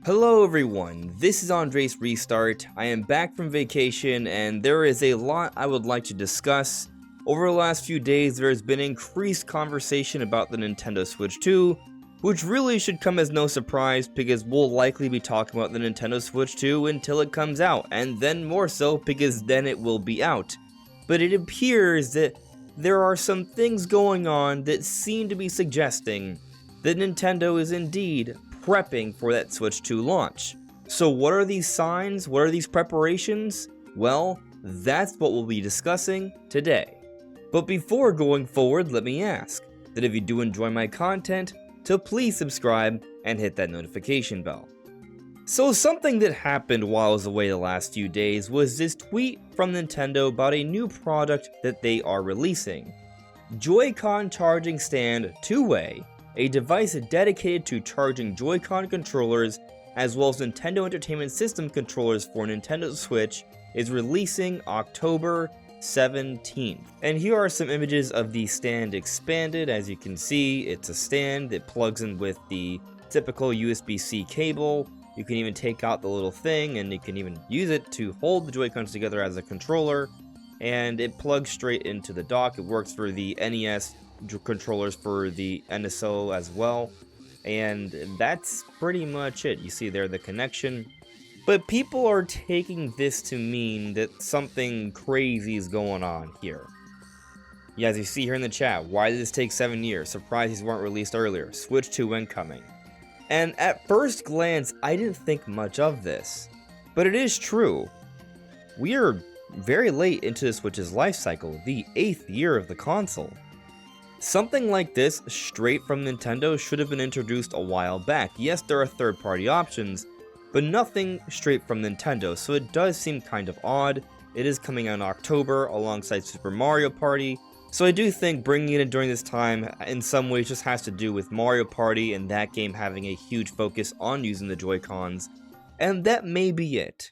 Hello everyone, this is AndresRestart. I am back from vacation and there is a lot I would like to discuss. Over the last few days there has been increased conversation about the Nintendo Switch 2, which really should come as no surprise because we'll likely be talking about the Nintendo Switch 2 until it comes out, and then more so because then it will be out. But it appears that there are some things going on that seem to be suggesting that Nintendo is indeed prepping for that Switch 2 launch. So what are these signs? What are these preparations? Well, that's what we'll be discussing today. But before going forward, let me ask that if you do enjoy my content, to please subscribe and hit that notification bell. So something that happened while I was away the last few days was this tweet from Nintendo about a new product that they are releasing. Joy-Con Charging Stand 2-Way, a device dedicated to charging Joy-Con controllers as well as Nintendo Entertainment System controllers for Nintendo Switch, is releasing October 17th. And here are some images of the stand expanded. As you can see, it's a stand that plugs in with the typical USB-C cable. You can even take out the little thing and you can even use it to hold the Joy-Cons together as a controller. And it plugs straight into the dock. It works for the NES controllers for the NSO as well, and that's pretty much it. You see there the connection, but people are taking this to mean that something crazy is going on here. Yeah, as you see here in the chat, why did this take 7 years? Surprised these weren't released earlier. Switch 2 incoming. And at first glance, I didn't think much of this, but it is true. We are very late into the Switch's life cycle, the 8th year of the console. Something like this, straight from Nintendo, should have been introduced a while back. Yes, there are third-party options, but nothing straight from Nintendo, so it does seem kind of odd. It is coming out in October alongside Super Mario Party, so I do think bringing it in during this time in some ways just has to do with Mario Party and that game having a huge focus on using the Joy-Cons, and that may be it.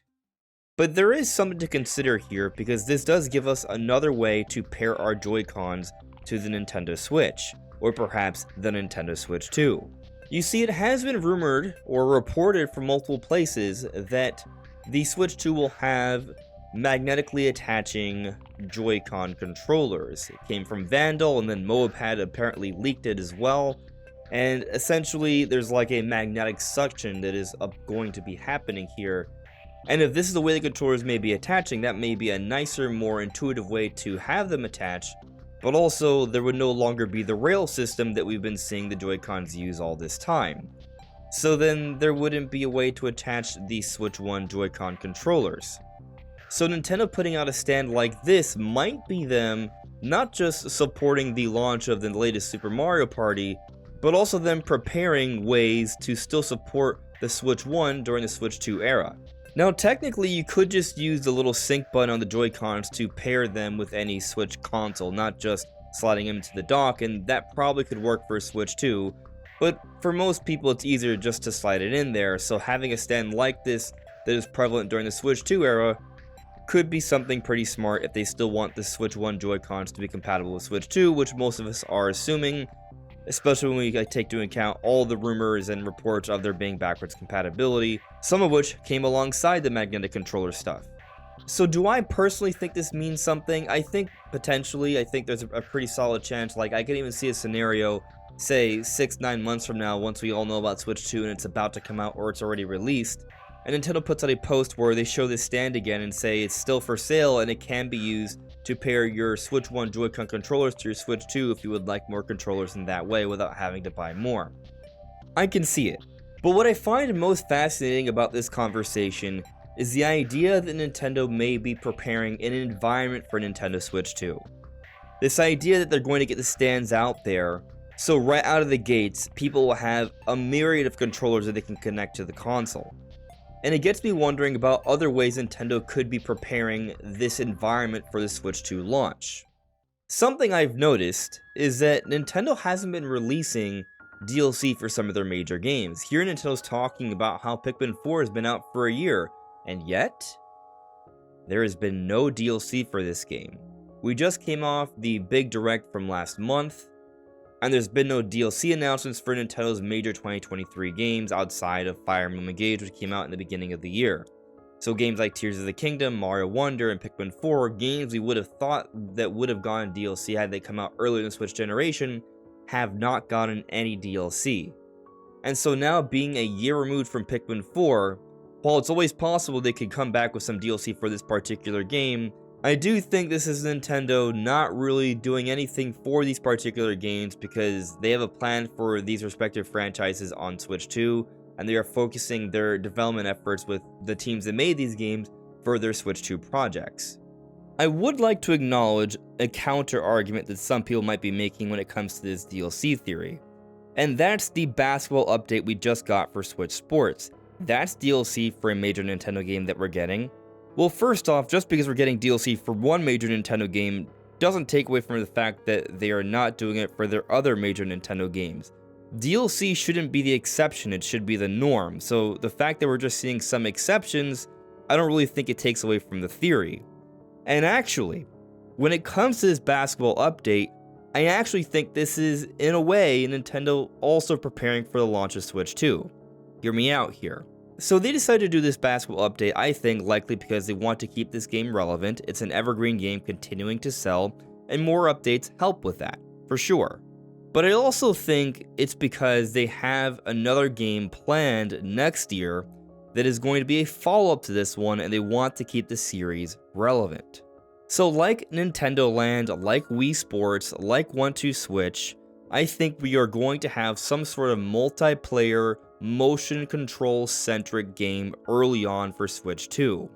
But there is something to consider here because this does give us another way to pair our Joy-Cons to the Nintendo Switch, or perhaps the Nintendo Switch 2. You see, it has been rumored or reported from multiple places that the Switch 2 will have magnetically attaching Joy-Con controllers. It came from Vandal, and then Moab had apparently leaked it as well. And essentially, there's like a magnetic suction that is going to be happening here. And if this is the way the controllers may be attaching, that may be a nicer, more intuitive way to have them attach. But also, there would no longer be the rail system that we've been seeing the Joy-Cons use all this time. So then, there wouldn't be a way to attach the Switch 1 Joy-Con controllers. So Nintendo putting out a stand like this might be them not just supporting the launch of the latest Super Mario Party, but also them preparing ways to still support the Switch 1 during the Switch 2 era. Now technically you could just use the little sync button on the Joy-Cons to pair them with any Switch console, not just sliding them into the dock, and that probably could work for Switch 2, but for most people it's easier just to slide it in there, so having a stand like this that is prevalent during the Switch 2 era could be something pretty smart if they still want the Switch 1 Joy-Cons to be compatible with Switch 2, which most of us are assuming, especially when we take into account all the rumors and reports of there being backwards compatibility, some of which came alongside the magnetic controller stuff. So do I personally think this means something? I think potentially. I think there's a pretty solid chance. Like, I could even see a scenario, say 6-9 months from now, once we all know about Switch 2 and it's about to come out or it's already released, and Nintendo puts out a post where they show this stand again and say it's still for sale and it can be used to pair your Switch 1 Joy-Con controllers to your Switch 2 if you would like more controllers in that way without having to buy more. I can see it. But what I find most fascinating about this conversation is the idea that Nintendo may be preparing an environment for Nintendo Switch 2. This idea that they're going to get the stands out there, so right out of the gates, people will have a myriad of controllers that they can connect to the console. And it gets me wondering about other ways Nintendo could be preparing this environment for the Switch 2 launch. Something I've noticed is that Nintendo hasn't been releasing DLC for some of their major games. Here Nintendo's talking about how Pikmin 4 has been out for a year, and yet there has been no DLC for this game, We just came off the big direct from last month, and there's been no DLC announcements for Nintendo's major 2023 games outside of Fire Emblem Engage, which came out in the beginning of the year. So games like Tears of the Kingdom, Mario Wonder, and Pikmin 4, games we would have thought that would have gotten DLC had they come out earlier in the Switch generation, have not gotten any DLC. And so now, being a year removed from Pikmin 4, while it's always possible they could come back with some DLC for this particular game, I do think this is Nintendo not really doing anything for these particular games because they have a plan for these respective franchises on Switch 2, and they are focusing their development efforts with the teams that made these games for their Switch 2 projects. I would like to acknowledge a counter argument that some people might be making when it comes to this DLC theory, and that's the basketball update we just got for Switch Sports. That's DLC for a major Nintendo game that we're getting. Well, first off, just because we're getting DLC for one major Nintendo game doesn't take away from the fact that they are not doing it for their other major Nintendo games. DLC shouldn't be the exception, it should be the norm, so the fact that we're just seeing some exceptions, I don't really think it takes away from the theory. And actually, when it comes to this basketball update, I actually think this is, in a way, Nintendo also preparing for the launch of Switch 2. Hear me out here. So they decided to do this basketball update, I think, likely because they want to keep this game relevant. It's an evergreen game continuing to sell, and more updates help with that, for sure. But I also think it's because they have another game planned next year that is going to be a follow-up to this one, and they want to keep the series relevant. So like Nintendo Land, like Wii Sports, like 1-2-Switch, I think we are going to have some sort of multiplayer, motion control centric game early on for Switch 2.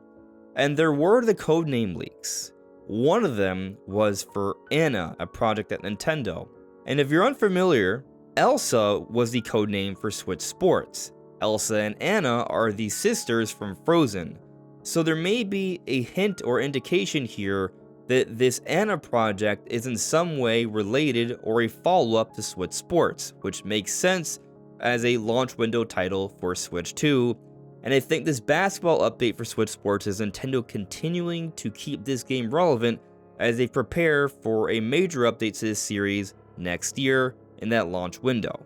And there were the codename leaks. One of them was for Anna, a project at Nintendo. And if you're unfamiliar, Elsa was the codename for Switch Sports. Elsa and Anna are the sisters from Frozen. So there may be a hint or indication here that this Anna project is in some way related or a follow-up to Switch Sports, which makes sense as a launch window title for Switch 2, and I think this basketball update for Switch Sports is Nintendo continuing to keep this game relevant as they prepare for a major update to this series next year in that launch window.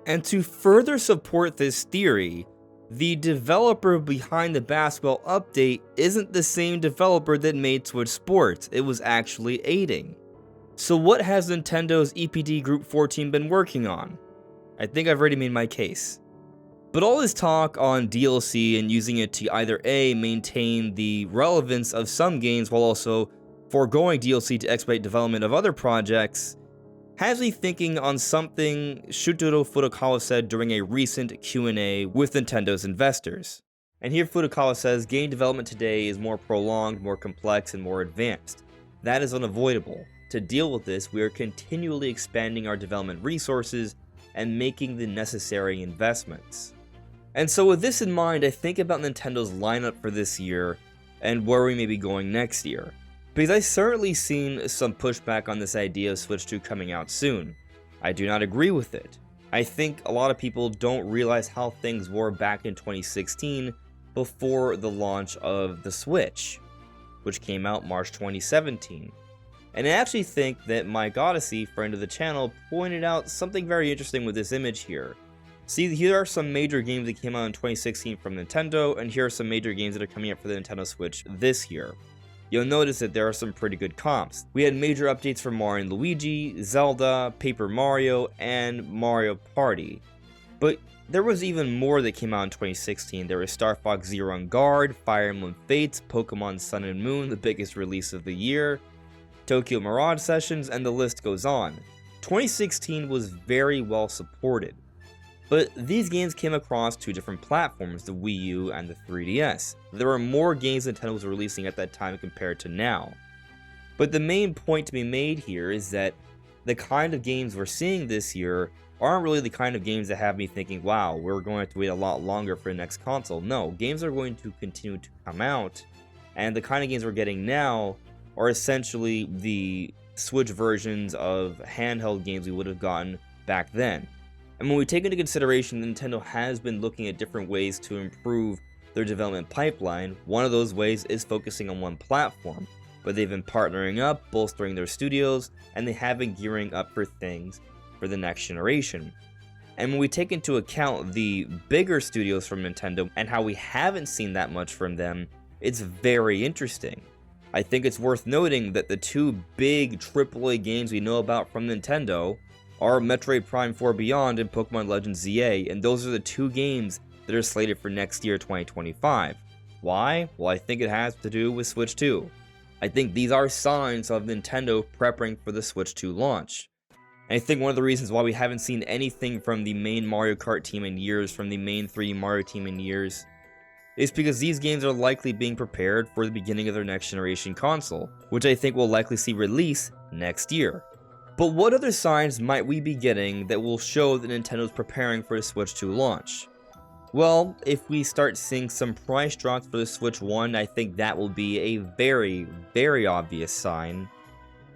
And to further support this theory, the developer behind the basketball update isn't the same developer that made Switch Sports, it was actually aiding. So what has Nintendo's EPD Group 14 been working on? I think I've already made my case. But all this talk on DLC and using it to either A, maintain the relevance of some games while also foregoing DLC to expedite development of other projects, has me thinking on something Shutaro Furukawa said during a recent Q&A with Nintendo's investors. And here Furukawa says, game development today is more prolonged, more complex, and more advanced. That is unavoidable. To deal with this, we are continually expanding our development resources and making the necessary investments. And so with this in mind, I think about Nintendo's lineup for this year and where we may be going next year. Because I've certainly seen some pushback on this idea of Switch 2 coming out soon. I do not agree with it. I think a lot of people don't realize how things were back in 2016 before the launch of the Switch, which came out March 2017. And I actually think that Mike Odyssey, friend of the channel, pointed out something very interesting with this image here. See, here are some major games that came out in 2016 from Nintendo, and here are some major games that are coming out for the Nintendo Switch this year. You'll notice that there are some pretty good comps. We had major updates for Mario and Luigi, Zelda, Paper Mario, and Mario Party. But there was even more that came out in 2016. There was Star Fox Zero on Guard, Fire Emblem Fates, Pokemon Sun and Moon, the biggest release of the year, Tokyo Mirage Sessions, and the list goes on. 2016 was very well supported. But these games came across two different platforms, the Wii U and the 3DS. There were more games Nintendo was releasing at that time compared to now. But the main point to be made here is that the kind of games we're seeing this year aren't really the kind of games that have me thinking, wow, we're going to have to wait a lot longer for the next console. No, games are going to continue to come out, and the kind of games we're getting now are essentially the Switch versions of handheld games we would have gotten back then. And when we take into consideration Nintendo has been looking at different ways to improve their development pipeline, one of those ways is focusing on one platform. but they've been partnering up, bolstering their studios, and they have been gearing up for things for the next generation. And when we take into account the bigger studios from Nintendo and how we haven't seen that much from them, it's very interesting. I think it's worth noting that the two big AAA games we know about from Nintendo are Metroid Prime 4 Beyond and Pokemon Legends ZA, and those are the two games that are slated for next year, 2025. Why? Well, I think it has to do with Switch 2. I think these are signs of Nintendo prepping for the Switch 2 launch. And I think one of the reasons why we haven't seen anything from the main Mario Kart team in years, from the main 3D Mario team in years, is because these games are likely being prepared for the beginning of their next generation console, which I think will likely see release next year. But what other signs might we be getting that will show that Nintendo's preparing for the Switch 2 launch? Well, if we start seeing some price drops for the Switch 1, I think that will be a very, very obvious sign.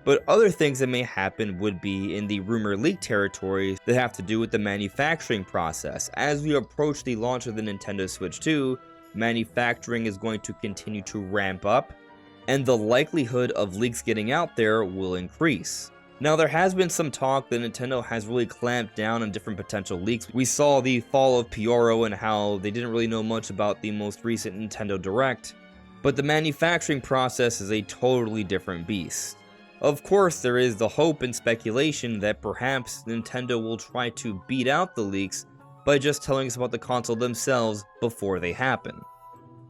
But other things that may happen would be in the rumor leak territory that have to do with the manufacturing process. As we approach the launch of the Nintendo Switch 2, manufacturing is going to continue to ramp up, and the likelihood of leaks getting out there will increase. Now, there has been some talk that Nintendo has really clamped down on different potential leaks. We saw the fall of Pyoro and how they didn't really know much about the most recent Nintendo Direct, but the manufacturing process is a totally different beast. Of course, there is the hope and speculation that perhaps Nintendo will try to beat out the leaks by just telling us about the console themselves before they happen.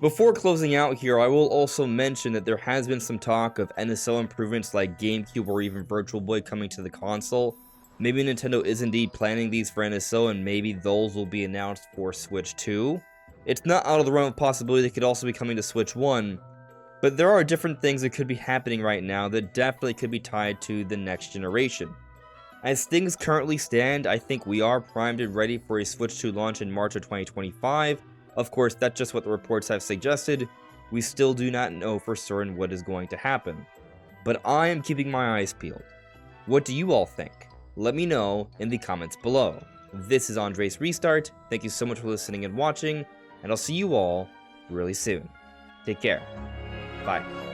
Before closing out here, I will also mention that there has been some talk of NSO improvements like GameCube or even Virtual Boy coming to the console. Maybe Nintendo is indeed planning these for NSO, and maybe those will be announced for Switch 2. It's not out of the realm of possibility they could also be coming to Switch 1, but there are different things that could be happening right now that definitely could be tied to the next generation. As things currently stand, I think we are primed and ready for a Switch 2 launch in March of 2025. Of course, that's just what the reports have suggested. We still do not know for certain what is going to happen. But I am keeping my eyes peeled. What do you all think? Let me know in the comments below. This is AndresRestart. Thank you so much for listening and watching, and I'll see you all really soon. Take care. Bye.